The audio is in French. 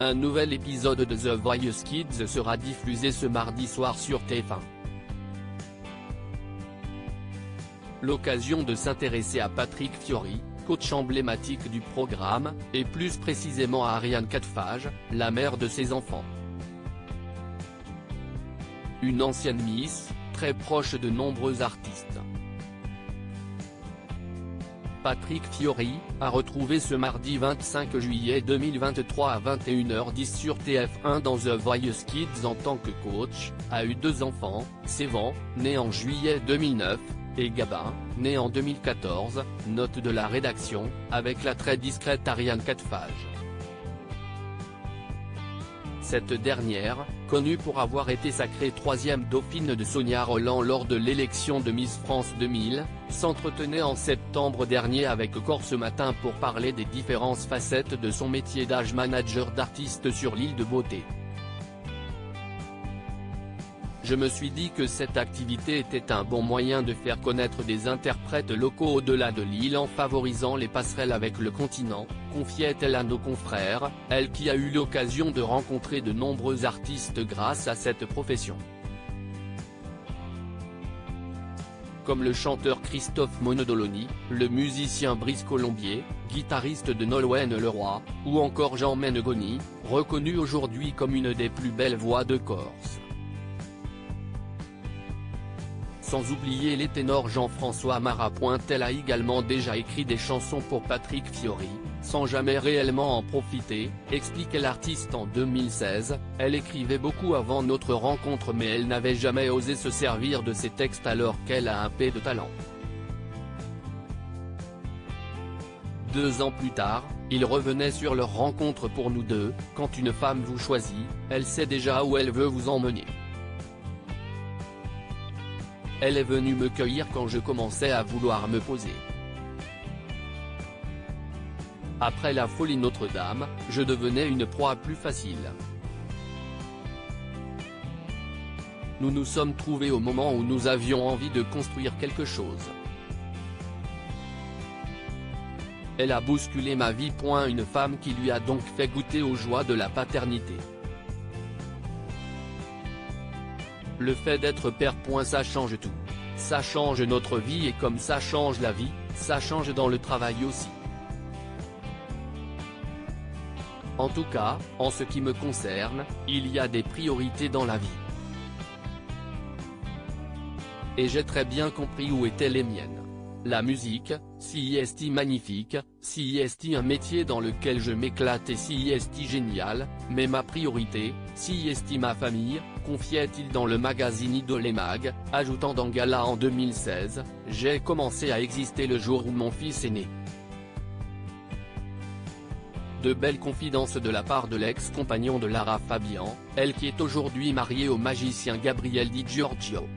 Un nouvel épisode de The Voice Kids sera diffusé ce mardi soir sur TF1. L'occasion de s'intéresser à Patrick Fiori, coach emblématique du programme, et plus précisément à Ariane Katfage, la mère de ses enfants. Une ancienne Miss, très proche de nombreux artistes. Patrick Fiori, a retrouvé ce mardi 25 juillet 2023 à 21h10 sur TF1 dans The Voice Kids en tant que coach, a eu 2 enfants, Sévan, né en juillet 2009, et Gabin, né en 2014, note de la rédaction, avec la très discrète Ariane Katfage. Cette dernière, connue pour avoir été sacrée 3e dauphine de Sonia Rolland lors de l'élection de Miss France 2000, s'entretenait en septembre dernier avec Corse ce matin pour parler des différentes facettes de son métier d'âge manager d'artiste sur l'île de Beauté. Je me suis dit que cette activité était un bon moyen de faire connaître des interprètes locaux au-delà de l'île en favorisant les passerelles avec le continent, confiait-elle à nos confrères, elle qui a eu l'occasion de rencontrer de nombreux artistes grâce à cette profession. Comme le chanteur Christophe Monodoloni, le musicien Brice Colombier, guitariste de Nolwenn Leroy, ou encore Jean Menegoni, reconnu aujourd'hui comme une des plus belles voix de Corse. Sans oublier les ténors Jean-François Marat. Elle a également déjà écrit des chansons pour Patrick Fiori, sans jamais réellement en profiter, expliquait l'artiste en 2016, elle écrivait beaucoup avant notre rencontre mais elle n'avait jamais osé se servir de ses textes alors qu'elle a un peu de talent. 2 ans plus tard, ils revenaient sur leur rencontre pour nous deux, quand une femme vous choisit, elle sait déjà où elle veut vous emmener. Elle est venue me cueillir quand je commençais à vouloir me poser. Après la folie Notre-Dame, je devenais une proie plus facile. Nous nous sommes trouvés au moment où nous avions envie de construire quelque chose. Elle a bousculé ma vie. Une femme qui lui a donc fait goûter aux joies de la paternité. Le fait d'être père. Ça change tout. Ça change notre vie et comme ça change la vie, ça change dans le travail aussi. En tout cas, en ce qui me concerne, il y a des priorités dans la vie. Et j'ai très bien compris où étaient les miennes. La musique, si est magnifique, si est un métier dans lequel je m'éclate et si est génial, mais ma priorité, si est ma famille, confiait-il dans le magazine Idole Mag, ajoutant dans Gala en 2016, j'ai commencé à exister le jour où mon fils est né. De belles confidences de la part de l'ex-compagnon de Lara Fabian, elle qui est aujourd'hui mariée au magicien Gabriel Di Giorgio.